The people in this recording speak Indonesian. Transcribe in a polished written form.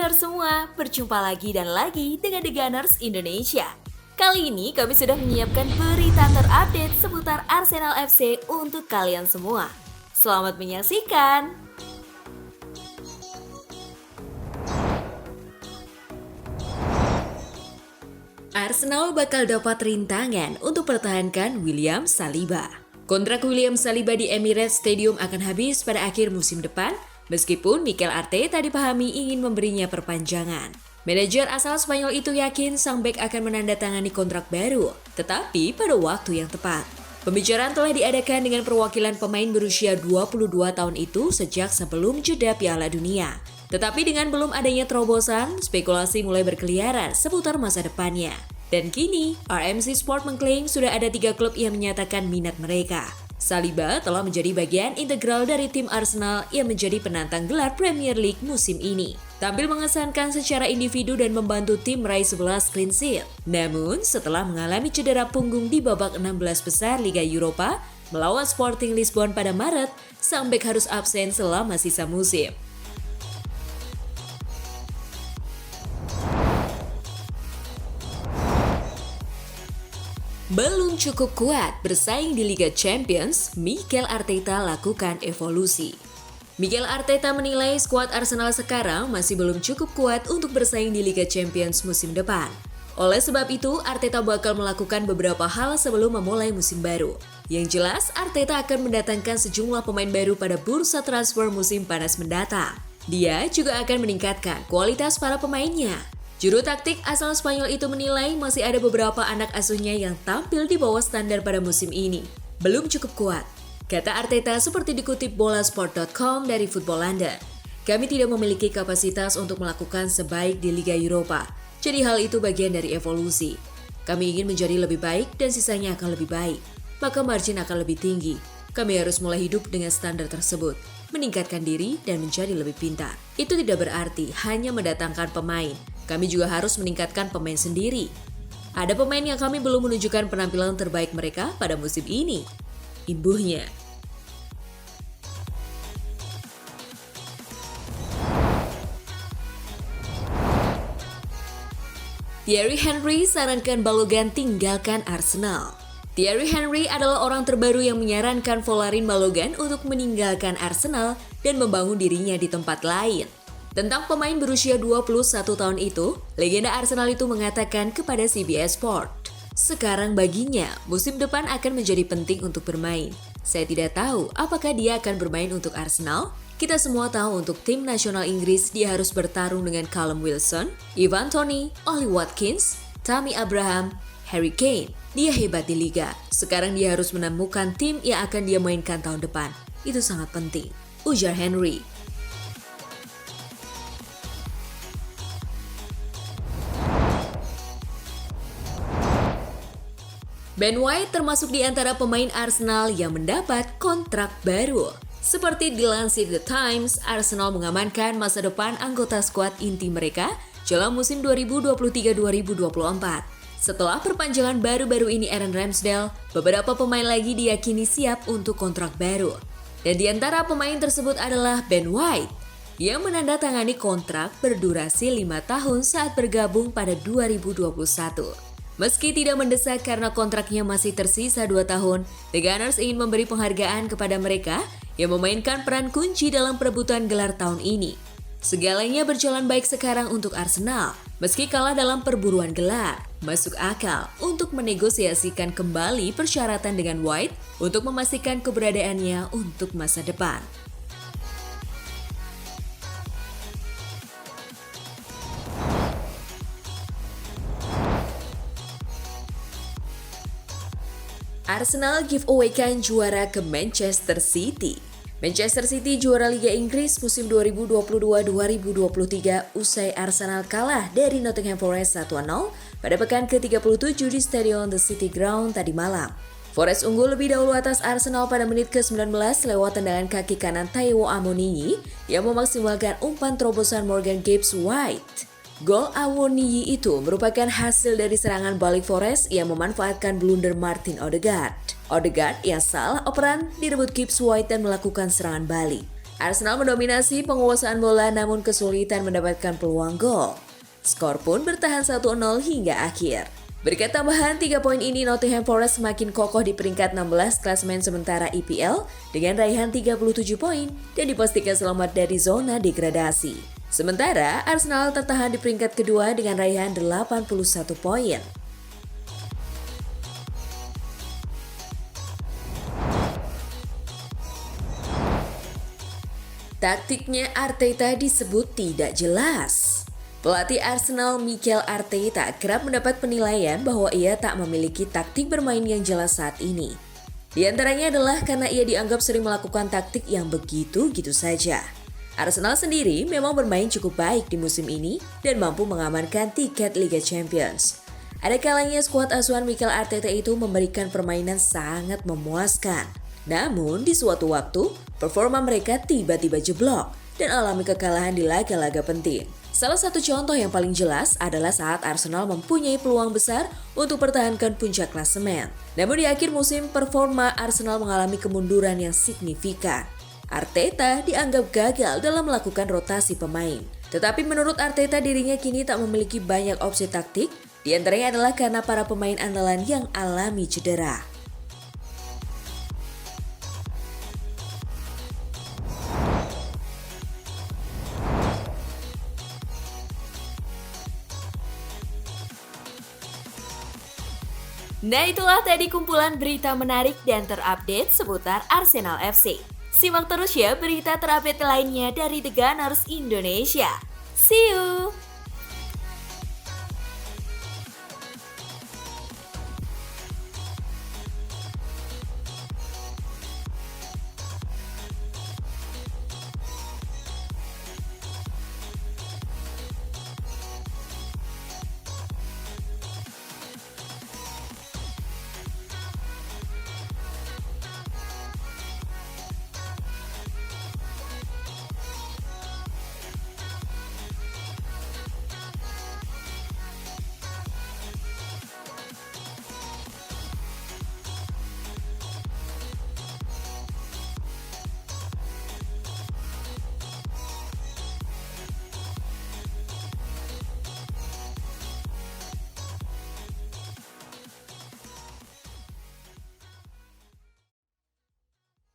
Gunners semua, berjumpa lagi dan lagi dengan The Gunners Indonesia. Kali ini kami sudah menyiapkan berita terupdate seputar Arsenal FC untuk kalian semua. Selamat menyaksikan! Arsenal bakal dapat rintangan untuk pertahankan William Saliba. Kontrak William Saliba di Emirates Stadium akan habis pada akhir musim depan, meskipun Mikel Arteta dipahami ingin memberinya perpanjangan. Manajer asal Spanyol itu yakin sang bek akan menandatangani kontrak baru, tetapi pada waktu yang tepat. Pembicaraan telah diadakan dengan perwakilan pemain berusia 22 tahun itu sejak sebelum jeda Piala Dunia. Tetapi dengan belum adanya terobosan, spekulasi mulai berkeliaran seputar masa depannya. Dan kini, RMC Sport mengklaim sudah ada 3 klub yang menyatakan minat mereka. Saliba telah menjadi bagian integral dari tim Arsenal yang menjadi penantang gelar Premier League musim ini. Tampil mengesankan secara individu dan membantu tim meraih 11 clean sheet. Namun, setelah mengalami cedera punggung di babak 16 besar Liga Eropa melawan Sporting Lisbon pada Maret, sang bek harus absen selama sisa musim. Belum cukup kuat bersaing di Liga Champions, Mikel Arteta lakukan evolusi. Mikel Arteta menilai skuad Arsenal sekarang masih belum cukup kuat untuk bersaing di Liga Champions musim depan. Oleh sebab itu, Arteta bakal melakukan beberapa hal sebelum memulai musim baru. Yang jelas, Arteta akan mendatangkan sejumlah pemain baru pada bursa transfer musim panas mendatang. Dia juga akan meningkatkan kualitas para pemainnya. Juru taktik asal Spanyol itu menilai masih ada beberapa anak asuhnya yang tampil di bawah standar pada musim ini. Belum cukup kuat, kata Arteta seperti dikutip bolasport.com dari Football London. Kami tidak memiliki kapasitas untuk melakukan sebaik di Liga Eropa, jadi hal itu bagian dari evolusi. Kami ingin menjadi lebih baik dan sisanya akan lebih baik, maka margin akan lebih tinggi. Kami harus mulai hidup dengan standar tersebut, meningkatkan diri dan menjadi lebih pintar. Itu tidak berarti hanya mendatangkan pemain. Kami juga harus meningkatkan pemain sendiri. Ada pemain yang kami belum menunjukkan penampilan terbaik mereka pada musim ini. Imbuhnya. Thierry Henry sarankan Balogun tinggalkan Arsenal. Thierry Henry adalah orang terbaru yang menyarankan Folarin Balogun untuk meninggalkan Arsenal dan membangun dirinya di tempat lain. Tentang pemain berusia 21 tahun itu, legenda Arsenal itu mengatakan kepada CBS Sport, "Sekarang baginya, musim depan akan menjadi penting untuk bermain. Saya tidak tahu apakah dia akan bermain untuk Arsenal. Kita semua tahu untuk tim nasional Inggris dia harus bertarung dengan Callum Wilson, Ivan Toney, Ollie Watkins, Tammy Abraham, Harry Kane. Dia hebat di liga. Sekarang dia harus menemukan tim yang akan dia mainkan tahun depan. Itu sangat penting," ujar Henry. Ben White termasuk di antara pemain Arsenal yang mendapat kontrak baru. Seperti dilansir The Times, Arsenal mengamankan masa depan anggota skuad inti mereka jelang musim 2023-2024. Setelah perpanjangan baru-baru ini Aaron Ramsdale, beberapa pemain lagi diyakini siap untuk kontrak baru. Dan di antara pemain tersebut adalah Ben White, yang menandatangani kontrak berdurasi 5 tahun saat bergabung pada 2021. Meski tidak mendesak karena kontraknya masih tersisa 2 tahun, The Gunners ingin memberi penghargaan kepada mereka yang memainkan peran kunci dalam perebutan gelar tahun ini. Segalanya berjalan baik sekarang untuk Arsenal, meski kalah dalam perburuan gelar. Masuk akal untuk menegosiasikan kembali persyaratan dengan White untuk memastikan keberadaannya untuk masa depan. Arsenal giveaway-kan juara ke Manchester City. Manchester City juara Liga Inggris musim 2022-2023 usai Arsenal kalah dari Nottingham Forest 1-0 pada pekan ke-37 di Stadion The City Ground tadi malam. Forest unggul lebih dahulu atas Arsenal pada menit ke-19 lewat tendangan kaki kanan Taiwo Awoniyi yang memaksimalkan umpan terobosan Morgan Gibbs-White. Gol Awoniyi itu merupakan hasil dari serangan balik Forest yang memanfaatkan blunder Martin Odegaard. Odegaard yang salah operan direbut Gibbs-White dan melakukan serangan balik. Arsenal mendominasi penguasaan bola namun kesulitan mendapatkan peluang gol. Skor pun bertahan 1-0 hingga akhir. Berkat tambahan 3 poin ini, Nottingham Forest semakin kokoh di peringkat 16 klasemen sementara EPL dengan raihan 37 poin dan dipastikan selamat dari zona degradasi. Sementara Arsenal tertahan di peringkat kedua dengan raihan 81 poin. Taktiknya Arteta disebut tidak jelas. Pelatih Arsenal Mikel Arteta kerap mendapat penilaian bahwa ia tak memiliki taktik bermain yang jelas saat ini. Di antaranya adalah karena ia dianggap sering melakukan taktik yang begitu-gitu saja. Arsenal sendiri memang bermain cukup baik di musim ini dan mampu mengamankan tiket Liga Champions. Ada kalanya skuad asuhan Mikel Arteta itu memberikan permainan sangat memuaskan. Namun di suatu waktu, performa mereka tiba-tiba jeblok dan alami kekalahan di laga-laga penting. Salah satu contoh yang paling jelas adalah saat Arsenal mempunyai peluang besar untuk pertahankan puncak klasemen. Namun di akhir musim, performa Arsenal mengalami kemunduran yang signifikan. Arteta dianggap gagal dalam melakukan rotasi pemain. Tetapi menurut Arteta, dirinya kini tak memiliki banyak opsi taktik, di antaranya adalah karena para pemain andalan yang alami cedera. Nah, itulah tadi kumpulan berita menarik dan terupdate seputar Arsenal FC. Simak terus ya berita terupdate lainnya dari The Gunners Indonesia. See you!